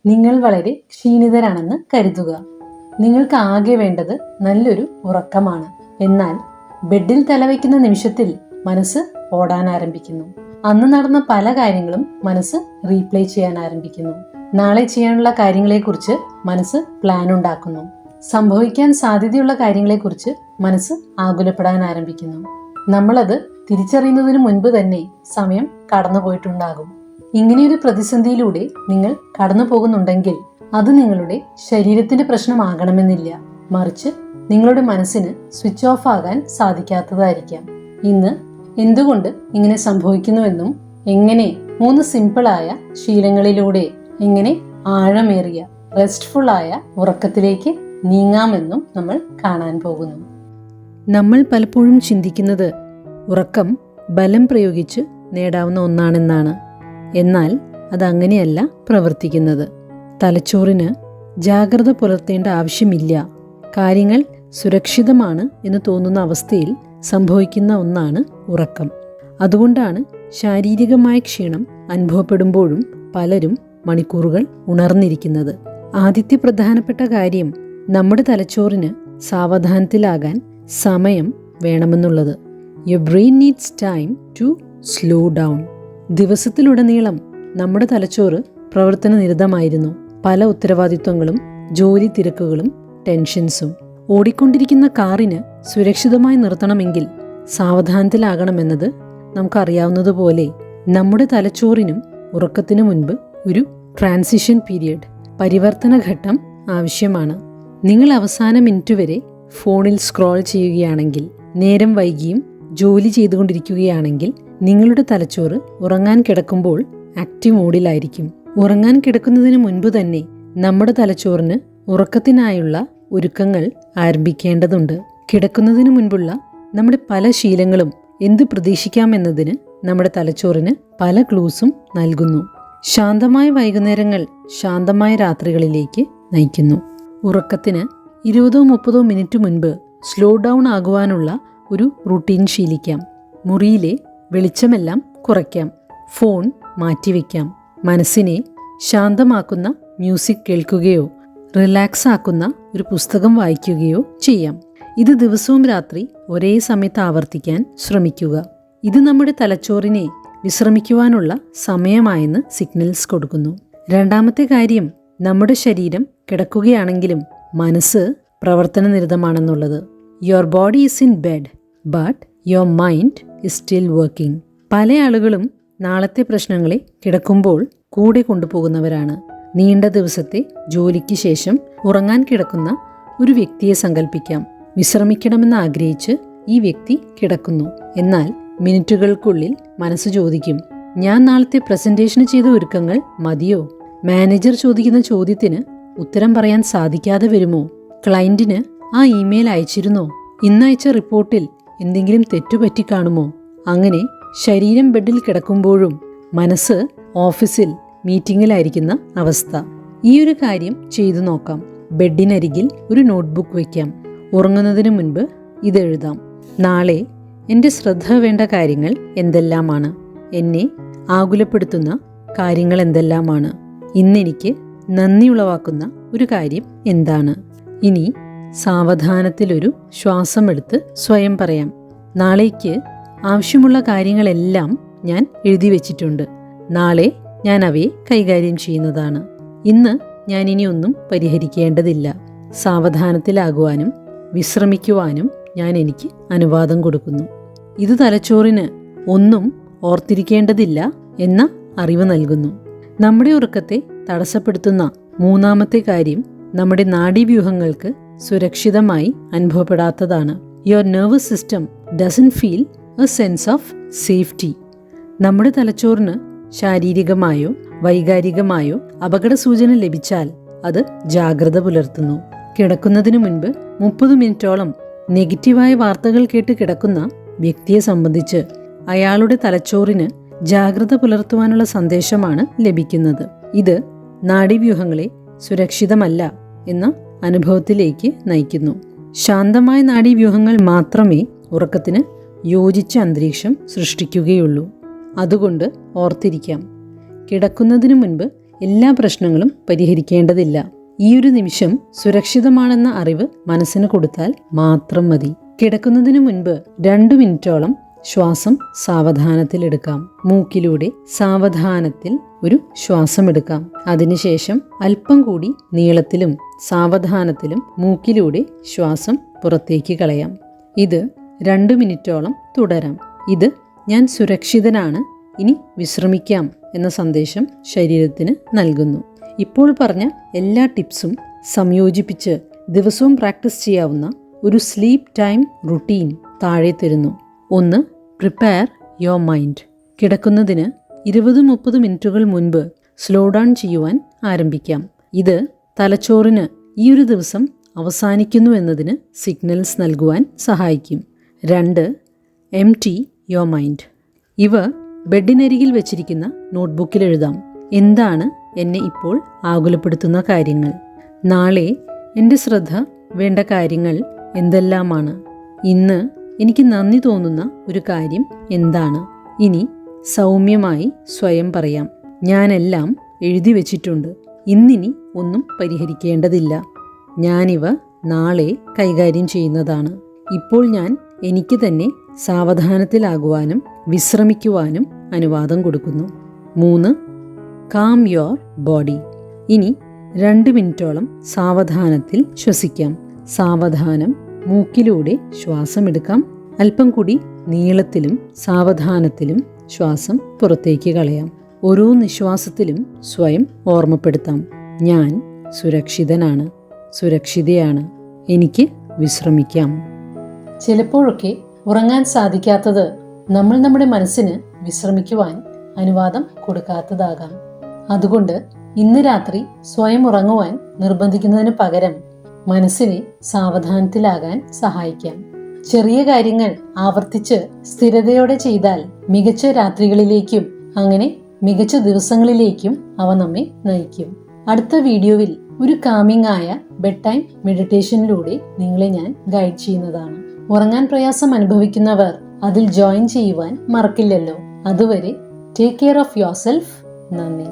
നിങ്ങൾ വളരെ ക്ഷീണിതരാണെന്ന് കരുതുക. നിങ്ങൾക്ക് ആകെ വേണ്ടത് നല്ലൊരു ഉറക്കമാണ്. എന്നാൽ ബെഡിൽ തലവയ്ക്കുന്ന നിമിഷത്തിൽ മനസ്സ് ഓടാൻ ആരംഭിക്കുന്നു. അന്ന് നടന്ന പല കാര്യങ്ങളും മനസ്സ് റീപ്ലേ ചെയ്യാൻ ആരംഭിക്കുന്നു. നാളെ ചെയ്യാനുള്ള കാര്യങ്ങളെക്കുറിച്ച് മനസ്സ് പ്ലാൻ ഉണ്ടാക്കുന്നു. സംഭവിക്കാൻ സാധ്യതയുള്ള കാര്യങ്ങളെക്കുറിച്ച് മനസ്സ് ആകുലപ്പെടാൻ ആരംഭിക്കുന്നു. നമ്മളത് തിരിച്ചറിയുന്നതിന് മുൻപ് തന്നെ സമയം കടന്നുപോയിട്ടുണ്ടാകും. ഇങ്ങനെയൊരു പ്രതിസന്ധിയിലൂടെ നിങ്ങൾ കടന്നു പോകുന്നുണ്ടെങ്കിൽ അത് നിങ്ങളുടെ ശരീരത്തിന്റെ പ്രശ്നമാകണമെന്നില്ല, മറിച്ച് നിങ്ങളുടെ മനസ്സിന് സ്വിച്ച് ഓഫ് ആകാൻ സാധിക്കാത്തതായിരിക്കാം. ഇന്ന് എന്തുകൊണ്ട് ഇങ്ങനെ സംഭവിക്കുന്നുവെന്നും എങ്ങനെ 3 സിമ്പിളായ ശീലങ്ങളിലൂടെ എങ്ങനെ ആഴമേറിയ റെസ്റ്റ്ഫുൾ ആയ ഉറക്കത്തിലേക്ക് നീങ്ങാമെന്നും നമ്മൾ കാണാൻ പോകുന്നു. നമ്മൾ പലപ്പോഴും ചിന്തിക്കുന്നത് ഉറക്കം ബലം പ്രയോഗിച്ച് നേടാവുന്ന ഒന്നാണെന്നാണ്. എന്നാൽ അതങ്ങനെയല്ല പ്രവർത്തിക്കുന്നത്. തലച്ചോറിന് ജാഗ്രത പുലർത്തേണ്ട ആവശ്യമില്ല. കാര്യങ്ങൾ സുരക്ഷിതമാണ് എന്ന് തോന്നുന്ന അവസ്ഥയിൽ സംഭവിക്കുന്ന ഒന്നാണ് ഉറക്കം. അതുകൊണ്ടാണ് ശാരീരികമായ ക്ഷീണം അനുഭവപ്പെടുമ്പോഴും പലരും മണിക്കൂറുകൾ ഉണർന്നിരിക്കുന്നത്. ആദ്യത്തെ പ്രധാനപ്പെട്ട കാര്യം നമ്മുടെ തലച്ചോറിന് സാവധാനത്തിലാകാൻ സമയം വേണമെന്നുള്ളത്. Your brain needs time to slow down. ദിവസത്തിലുടനീളം നമ്മുടെ തലച്ചോറ് പ്രവർത്തന നിരതമായിരുന്നു. പല ഉത്തരവാദിത്വങ്ങളും ജോലി തിരക്കുകളും ടെൻഷൻസും. ഓടിക്കൊണ്ടിരിക്കുന്ന കാറിന് സുരക്ഷിതമായി നിർത്തണമെങ്കിൽ സാവധാനത്തിലാകണമെന്നത് നമുക്കറിയാവുന്നതുപോലെ നമ്മുടെ തലച്ചോറിനും ഉറക്കത്തിനു മുൻപ് ഒരു ട്രാൻസിഷൻ പീരിയഡ്, പരിവർത്തന ഘട്ടം ആവശ്യമാണ്. നിങ്ങൾ അവസാന മിനിറ്റ് വരെ ഫോണിൽ സ്ക്രോൾ ചെയ്യുകയാണെങ്കിൽ, നേരം വൈകിയും ജോലി ചെയ്തുകൊണ്ടിരിക്കുകയാണെങ്കിൽ നിങ്ങളുടെ തലച്ചോറ് ഉറങ്ങാൻ കിടക്കുമ്പോൾ ആക്റ്റീവ് മോഡിലായിരിക്കും. ഉറങ്ങാൻ കിടക്കുന്നതിന് മുൻപ് തന്നെ നമ്മുടെ തലച്ചോറിന് ഉറക്കത്തിനായുള്ള ഒരുക്കങ്ങൾ ആരംഭിക്കേണ്ടതുണ്ട്. കിടക്കുന്നതിന് മുൻപുള്ള നമ്മുടെ പല ശീലങ്ങളും എന്ത് പ്രതീക്ഷിക്കാമെന്നതിന് നമ്മുടെ തലച്ചോറിന് പല ക്ലൂസും നൽകുന്നു. ശാന്തമായ വൈകുന്നേരങ്ങൾ ശാന്തമായ രാത്രികളിലേക്ക് നയിക്കുന്നു. ഉറക്കത്തിന് 20-30 മിനിറ്റ് മുൻപ് സ്ലോ ഡൗൺ ആകുവാനുള്ള ഒരു റുട്ടീൻ ശീലിക്കാം. മുറിയിലെ വെളിച്ചമെല്ലാം കുറയ്ക്കാം. ഫോൺ മാറ്റിവെക്കാം. മനസ്സിനെ ശാന്തമാക്കുന്ന മ്യൂസിക് കേൾക്കുകയോ റിലാക്സ് ആക്കുന്ന ഒരു പുസ്തകം വായിക്കുകയോ ചെയ്യാം. ഇത് ദിവസവും രാത്രി ഒരേ സമയത്ത് ആവർത്തിക്കാൻ ശ്രമിക്കുക. ഇത് നമ്മുടെ തലച്ചോറിനെ വിശ്രമിക്കുവാനുള്ള സമയമായെന്ന് സിഗ്നൽസ് കൊടുക്കുന്നു. രണ്ടാമത്തെ കാര്യം, നമ്മുടെ ശരീരം കിടക്കുകയാണെങ്കിലും മനസ്സ് പ്രവർത്തന നിരതമാണെന്നുള്ളത്. Your body is in bed but your mind is still working. പല ആളുകളും നാളത്തെ പ്രശ്നങ്ങളെ കിടക്കുമ്പോൾ കൂടെ കൊണ്ടുപോകുന്നവരാണ്. നീണ്ട ദിവസത്തെ ജോലിക്ക് ശേഷം ഉറങ്ങാൻ കിടക്കുന്ന ഒരു വ്യക്തിയെ സങ്കല്പിക്കാം. വിശ്രമിക്കണമെന്ന് ആഗ്രഹിച്ച് ഈ വ്യക്തി കിടക്കുന്നു. എന്നാൽ മിനിറ്റുകൾക്കുള്ളിൽ മനസ്സ് ചോദിക്കും, ഞാൻ നാളത്തെ പ്രസന്റേഷന് ചെയ്ത ഒരുക്കങ്ങൾ മതിയോ? മാനേജർ ചോദിക്കുന്ന ചോദ്യത്തിന് ഉത്തരം പറയാൻ സാധിക്കാതെ വരുമോ? ക്ലയന്റിന് ആ ഇമെയിൽ അയച്ചിരുന്നോ? ഇന്നയച്ച റിപ്പോർട്ടിൽ എന്തെങ്കിലും തെറ്റുപറ്റി കാണുമോ? അങ്ങനെ ശരീരം ബെഡിൽ കിടക്കുമ്പോഴും മനസ്സ് ഓഫീസിൽ മീറ്റിംഗിലായിരിക്കുന്ന അവസ്ഥ. ഈ ഒരു കാര്യം ചെയ്തു നോക്കാം. ബെഡിനരികിൽ ഒരു നോട്ട്ബുക്ക് വയ്ക്കാം. ഉറങ്ങുന്നതിന് മുൻപ് ഇതെഴുതാം. നാളെ എൻ്റെ ശ്രദ്ധ വേണ്ട കാര്യങ്ങൾ എന്തെല്ലാമാണ്? എന്നെ ആകുലപ്പെടുത്തുന്ന കാര്യങ്ങൾ എന്തെല്ലാമാണ്? ഇന്നെനിക്ക് നന്ദി ഉളവാക്കുന്ന ഒരു കാര്യം എന്താണ്? ഇനി സാവധാനത്തിലൊരു ശ്വാസമെടുത്ത് സ്വയം പറയാം, നാളേക്ക് ആവശ്യമുള്ള കാര്യങ്ങളെല്ലാം ഞാൻ എഴുതി വച്ചിട്ടുണ്ട്. നാളെ ഞാൻ അവയെ കൈകാര്യം ചെയ്യുന്നതാണ്. ഇന്ന് ഞാൻ ഇനിയൊന്നും പരിഹരിക്കേണ്ടതില്ല. സാവധാനത്തിലാകുവാനും വിശ്രമിക്കുവാനും ഞാൻ എനിക്ക് അനുവാദം കൊടുക്കുന്നു. ഇത് തലച്ചോറിന് ഒന്നും ഓർത്തിരിക്കേണ്ടതില്ല എന്ന അറിവ് നൽകുന്നു. നമ്മുടെ ഉറക്കത്തെ തടസ്സപ്പെടുത്തുന്ന മൂന്നാമത്തെ കാര്യം നമ്മുടെ നാഡീവ്യൂഹങ്ങൾക്ക് സുരക്ഷിതമായി അനുഭവപ്പെടാത്തതാണ്. Your nervous system doesn't feel a sense of safety. നമ്മുടെ തലച്ചോറിന് ശാരീരികമായോ വൈകാരികമായോ അപകട സൂചന ലഭിച്ചാൽ അത് ജാഗ്രത പുലർത്തുന്നു. കിടക്കുന്നതിന് മുൻപ് 30 മിനിറ്റോളം നെഗറ്റീവായ വാർത്തകൾ കേട്ട് കിടക്കുന്ന വ്യക്തിയെ സംബന്ധിച്ച് അയാളുടെ തലച്ചോറിന് ജാഗ്രത പുലർത്തുവാനുള്ള സന്ദേശമാണ് ലഭിക്കുന്നത്. ഇത് നാഡീവ്യൂഹങ്ങളെ സുരക്ഷിതമല്ല എന്ന അനുഭവത്തിലേക്ക് നയിക്കുന്നു. ശാന്തമായ നാഡീവ്യൂഹങ്ങൾ മാത്രമേ ഉറക്കത്തിന് യോജിച്ച അന്തരീക്ഷം സൃഷ്ടിക്കുകയുള്ളൂ. അതുകൊണ്ട് ഓർത്തിരിക്കാം, കിടക്കുന്നതിനു മുൻപ് എല്ലാ പ്രശ്നങ്ങളും പരിഹരിക്കേണ്ടതില്ല. ഈയൊരു നിമിഷം സുരക്ഷിതമാണെന്ന അറിവ് മനസ്സിന് കൊടുത്താൽ മാത്രം മതി. കിടക്കുന്നതിനു മുൻപ് 2 മിനിറ്റോളം ശ്വാസം സാവധാനത്തിൽ എടുക്കാം. മൂക്കിലൂടെ സാവധാനത്തിൽ ഒരു ശ്വാസം എടുക്കാം. അതിനുശേഷം അല്പം കൂടി നീളത്തിലും സാവധാനത്തിലും മൂക്കിലൂടെ ശ്വാസം പുറത്തേക്ക് കളയാം. ഇത് 2 മിനിറ്റോളം തുടരാം. ഇത് ഞാൻ സുരക്ഷിതനാണ്, ഇനി വിശ്രമിക്കാം എന്ന സന്ദേശം ശരീരത്തിന് നൽകുന്നു. ഇപ്പോൾ പറഞ്ഞ എല്ലാ ടിപ്സും സംയോജിപ്പിച്ച് ദിവസവും പ്രാക്ടീസ് ചെയ്യാവുന്ന ഒരു സ്ലീപ്പ് ടൈം റുട്ടീൻ താഴെ തരുന്നു. 1. Prepare your mind. കിടക്കുന്നതിന് 20-30 മിനിറ്റുകൾ മുൻപ് സ്ലോ ഡൗൺ ചെയ്യുവാൻ ആരംഭിക്കാം. ഇത് തലച്ചോറിന് ഈ ഒരു ദിവസം അവസാനിക്കുന്നു എന്നതിന് സിഗ്നൽസ് നൽകുവാൻ സഹായിക്കും. 2. Empty your mind. ഇവ ബെഡിനരികിൽ വെച്ചിരിക്കുന്ന നോട്ട്ബുക്കിൽ എഴുതാം. എന്താണ് എന്നെ ഇപ്പോൾ ആകുലപ്പെടുത്തുന്ന കാര്യങ്ങൾ? നാളെ എൻ്റെ ശ്രദ്ധ വേണ്ട കാര്യങ്ങൾ എന്തെല്ലാമാണ്? ഇന്ന് എനിക്ക് നന്ദി തോന്നുന്ന ഒരു കാര്യം എന്താണ്? ഇനി സൗമ്യമായി സ്വയം പറയാം, ഞാനെല്ലാം എഴുതി വച്ചിട്ടുണ്ട്, ഇന്നിനി ഒന്നും പരിഹരിക്കേണ്ടതില്ല, ഞാനിവ നാളെ കൈകാര്യം ചെയ്യുന്നതാണ്. ഇപ്പോൾ ഞാൻ എനിക്ക് തന്നെ സാവധാനത്തിലാകുവാനും വിശ്രമിക്കുവാനും അനുവാദം കൊടുക്കുന്നു. 3. Calm your body. ഇനി 2 മിനിറ്റോളം സാവധാനത്തിൽ ശ്വസിക്കാം. സാവധാനം മൂക്കിലൂടെ ശ്വാസം എടുക്കാം. അല്പം കൂടി നീളത്തിലും സാവധാനത്തിലും ശ്വാസം പുറത്തേക്ക് കളയാം. ഓരോ നിശ്വാസത്തിലും സ്വയം ഓർമ്മപ്പെടുത്താം, ഞാൻ സുരക്ഷിതനാണ്, സുരക്ഷിതയാണ്, എനിക്ക് വിശ്രമിക്കാം. ചിലപ്പോഴൊക്കെ ഉറങ്ങാൻ സാധിക്കാത്തത് നമ്മൾ നമ്മുടെ മനസ്സിന് വിശ്രമിക്കുവാൻ അനുവാദം കൊടുക്കാത്തതാകാം. അതുകൊണ്ട് ഇന്ന് രാത്രി സ്വയം ഉറങ്ങുവാൻ നിർബന്ധിക്കുന്നതിന് പകരം മനസ്സിനെ സാവധാനത്തിലാകാൻ സഹായിക്കാം. ചെറിയ കാര്യങ്ങൾ ആവർത്തിച്ച് സ്ഥിരതയോടെ ചെയ്താൽ മികച്ച രാത്രികളിലേക്കും അങ്ങനെ മികച്ച ദിവസങ്ങളിലേക്കും അവ നമ്മെ നയിക്കും. അടുത്ത വീഡിയോയിൽ ഒരു കാമിംഗ് ആയ ബെഡ് ടൈം മെഡിറ്റേഷനിലൂടെ നിങ്ങളെ ഞാൻ ഗൈഡ് ചെയ്യുന്നതാണ്. ഉറങ്ങാൻ പ്രയാസം അനുഭവിക്കുന്നവർ അതിൽ ജോയിൻ ചെയ്യുവാൻ മറക്കില്ലല്ലോ. അതുവരെ take care of your self. നന്ദി.